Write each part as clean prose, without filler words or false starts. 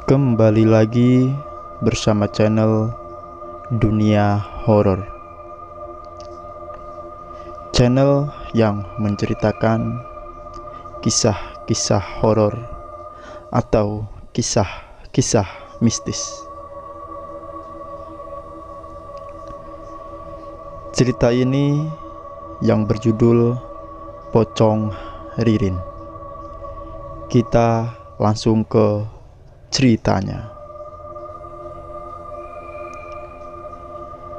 Kembali lagi bersama channel Dunia Horor. Channel yang menceritakan kisah-kisah horor atau kisah-kisah mistis. Cerita ini yang berjudul Pocong Ririn. Kita langsung ke ceritanya.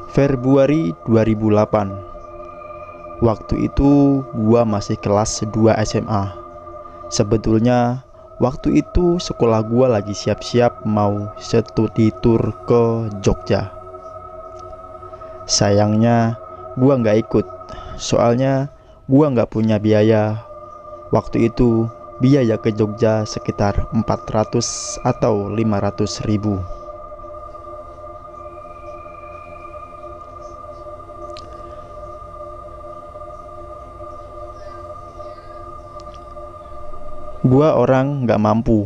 Februari 2008. Waktu itu gua masih kelas 2 SMA. Sebetulnya waktu itu sekolah gua lagi siap-siap mau studi tour ke Jogja. Sayangnya gua nggak ikut, soalnya gua nggak punya biaya. Waktu itu biaya ke Jogja sekitar 400 atau 500 ribu. Gua orang gak mampu.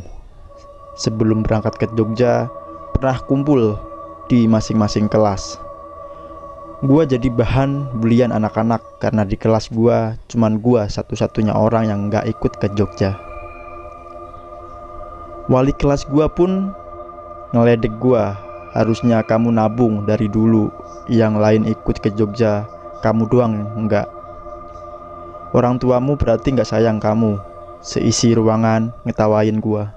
Sebelum berangkat ke Jogja, pernah kumpul di masing-masing kelas. Gua jadi bahan bulian anak-anak karena di kelas gua cuman gua satu-satunya orang yang gak ikut ke Jogja. Wali kelas gua pun ngeledek gua, harusnya kamu nabung dari dulu, yang lain ikut ke Jogja, kamu doang enggak. Orang tuamu berarti gak sayang kamu. Seisi ruangan ngetawain gua.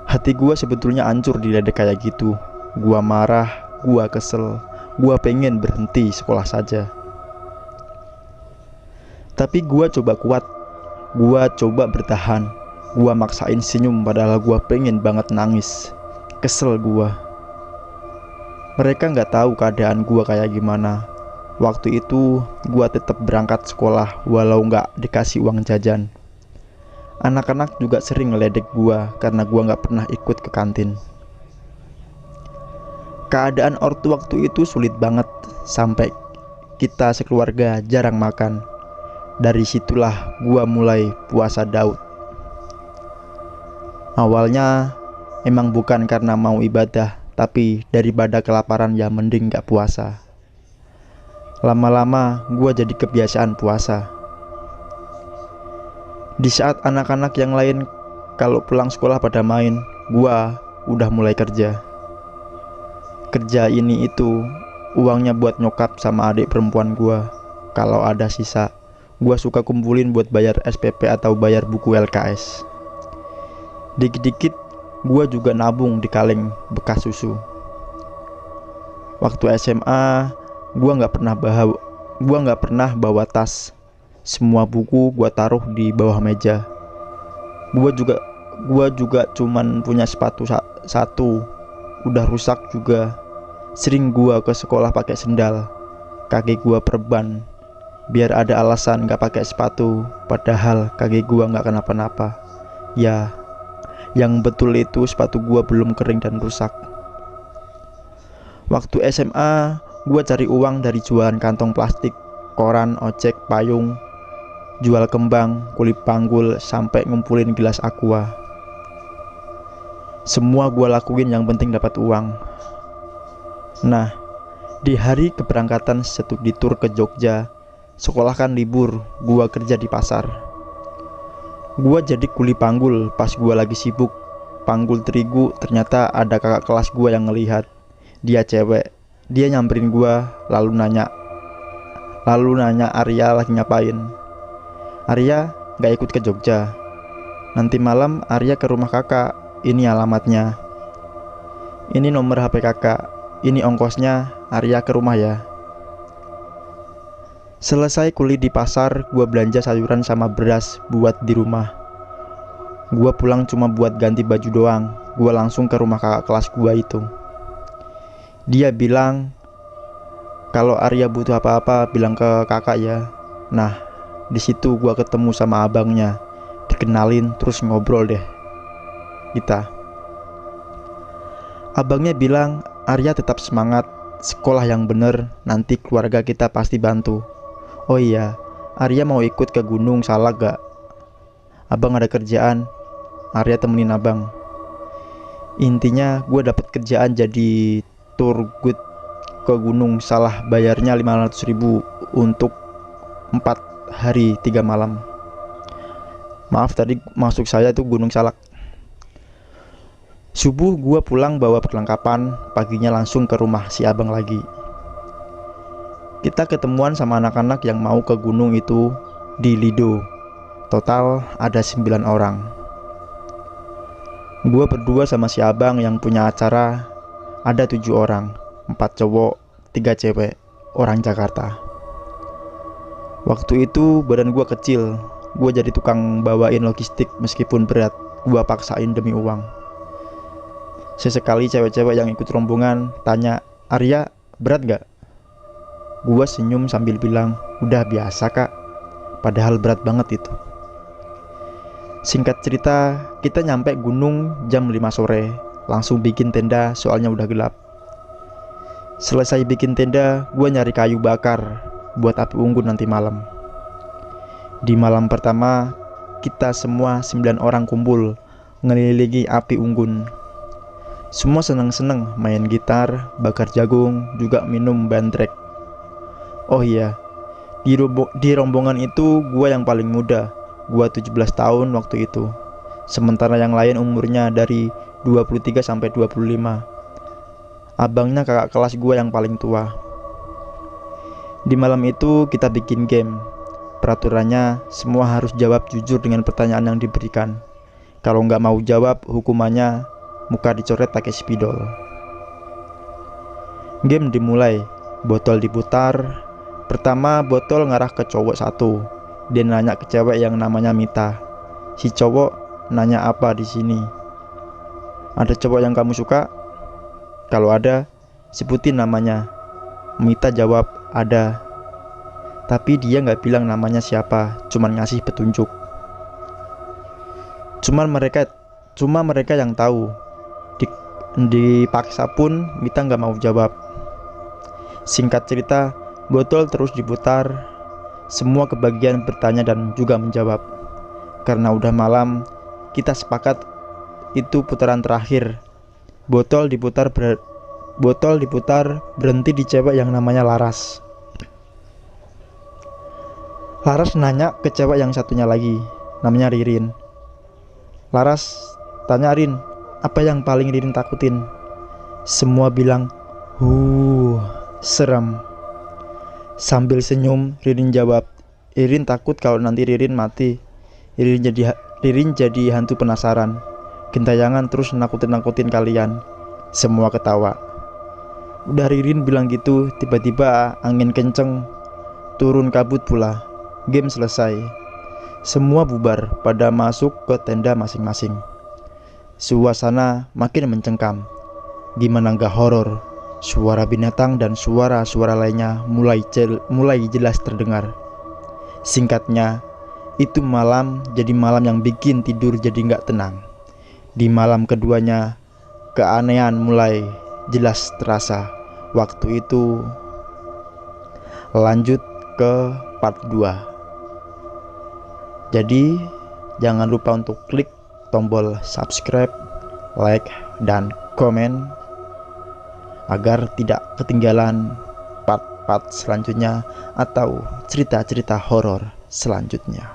Hati gua sebetulnya hancur diledek kayak gitu. Gua marah, gua kesel, gua pengen berhenti sekolah saja. Tapi gua coba kuat, gua coba bertahan. Gua maksain senyum padahal gua pengen banget nangis. Kesel gua. Mereka gak tahu keadaan gua kayak gimana. Waktu itu gua tetap berangkat sekolah walau gak dikasih uang jajan. Anak-anak juga sering ngeledek gua karena gua gak pernah ikut ke kantin. Keadaan ortu waktu itu sulit banget, sampai kita sekeluarga jarang makan. Dari situlah gua mulai puasa Daud. Awalnya emang bukan karena mau ibadah, tapi daripada kelaparan ya mending gak puasa. Lama-lama gua jadi kebiasaan puasa. Di saat anak-anak yang lain kalau pulang sekolah pada main, gua udah mulai kerja. Kerja ini itu uangnya buat nyokap sama adik perempuan gua. Kalau ada sisa, gua suka kumpulin buat bayar SPP atau bayar buku LKS. Dikit-dikit gua juga nabung di kaleng bekas susu. Waktu SMA gua nggak pernah bawa tas. Semua buku gua taruh di bawah meja. Gua juga cuman punya sepatu satu. Udah rusak juga. Sering gua ke sekolah pakai sendal. Kaki gua perban biar ada alasan nggak pakai sepatu, padahal kaki gua nggak kenapa-napa. Ya, yang betul itu sepatu gua belum kering dan rusak. Waktu SMA gua cari uang dari jualan kantong plastik, koran, ojek, payung, jual kembang, kulit panggul, sampai ngumpulin gelas aqua. Semua gua lakuin yang penting dapat uang. Nah, di hari keberangkatan studi tour ke Jogja, sekolah kan libur, gua kerja di pasar. Gua jadi kuli panggul pas gua lagi sibuk panggul terigu. Ternyata ada kakak kelas gua yang ngelihat. Dia cewek. Dia nyamperin gua lalu nanya Arya lagi ngapain. Arya gak ikut ke Jogja. Nanti malam Arya ke rumah kakak. Ini alamatnya. Ini nomor HP kakak. Ini ongkosnya. Arya ke rumah ya. Selesai kuliah di pasar, gua belanja sayuran sama beras buat di rumah. Gua pulang cuma buat ganti baju doang. Gua langsung ke rumah kakak kelas gua itu. Dia bilang, kalau Arya butuh apa-apa bilang ke kakak ya. Nah, di situ gua ketemu sama abangnya. Dikenalin terus ngobrol deh kita. Abangnya bilang, Arya tetap semangat, sekolah yang bener, nanti keluarga kita pasti bantu. Oh iya, Arya mau ikut ke gunung, salah gak? Abang ada kerjaan, Arya temenin abang. Intinya gue dapet kerjaan jadi tour guide ke gunung. Salah bayarnya 500.000 untuk 4 hari 3 malam. Maaf tadi masuk saya itu Gunung Salak. Subuh gue pulang bawa perlengkapan. Paginya langsung ke rumah si abang lagi. Kita ketemuan sama anak-anak yang mau ke gunung itu di Lido. Total ada 9 orang. Gue berdua sama si abang yang punya acara ada 7 orang, 4 cowok, 3 cewek, orang Jakarta. Waktu itu badan gue kecil. Gue jadi tukang bawain logistik meskipun berat. Gue paksain demi uang. Sesekali cewek-cewek yang ikut rombongan tanya, "Arya, berat gak?" Gue senyum sambil bilang, "Udah biasa kak." Padahal berat banget itu. Singkat cerita, kita nyampe gunung jam 5 sore. Langsung bikin tenda soalnya udah gelap. Selesai bikin tenda, gue nyari kayu bakar buat api unggun nanti malam. Di malam pertama, kita semua 9 orang kumpul ngelilingi api unggun. Semua seneng-seneng main gitar, bakar jagung, juga minum bandrek. Oh iya, di rombongan itu gue yang paling muda. Gue 17 tahun waktu itu. Sementara yang lain umurnya dari 23 sampai 25. Abangnya kakak kelas gue yang paling tua. Di malam itu kita bikin game. Peraturannya semua harus jawab jujur dengan pertanyaan yang diberikan. Kalau nggak mau jawab, hukumannya muka dicoret pakai spidol. Game dimulai. Botol diputar. Pertama botol ngarah ke cowok satu. Dia nanya ke cewek yang namanya Mita. Si cowok nanya, "Apa di sini? Ada cowok yang kamu suka? Kalau ada, sebutin namanya." Mita jawab, "Ada." Tapi dia nggak bilang namanya siapa, cuman ngasih petunjuk. Cuma mereka yang tahu. Dipaksa pun Mita nggak mau jawab. Singkat cerita, botol terus diputar. Semua kebagian bertanya dan juga menjawab. Karena udah malam, kita sepakat itu putaran terakhir. Botol diputar berhenti di cewek yang namanya Laras. Laras nanya ke cewek yang satunya lagi, namanya Ririn. Laras tanya Rin, "Apa yang paling Ririn takutin?" Semua bilang, serem." Sambil senyum, Ririn jawab, "Ririn takut kalau nanti Ririn mati. Ririn jadi hantu penasaran. Gentayangan terus nakutin kalian." Semua ketawa. Udah Ririn bilang gitu, tiba-tiba angin kenceng, turun kabut pula. Game selesai. Semua bubar pada masuk ke tenda masing-masing. Suasana makin mencengkam. Gimana gak horor? Suara binatang dan suara-suara lainnya mulai jelas terdengar. Singkatnya, itu malam jadi malam yang bikin tidur jadi gak tenang. Di malam keduanya, keanehan mulai jelas terasa. Waktu itu lanjut ke part 2. Jadi jangan lupa untuk klik tombol subscribe, like, dan komen agar tidak ketinggalan part-part selanjutnya atau cerita-cerita horor selanjutnya.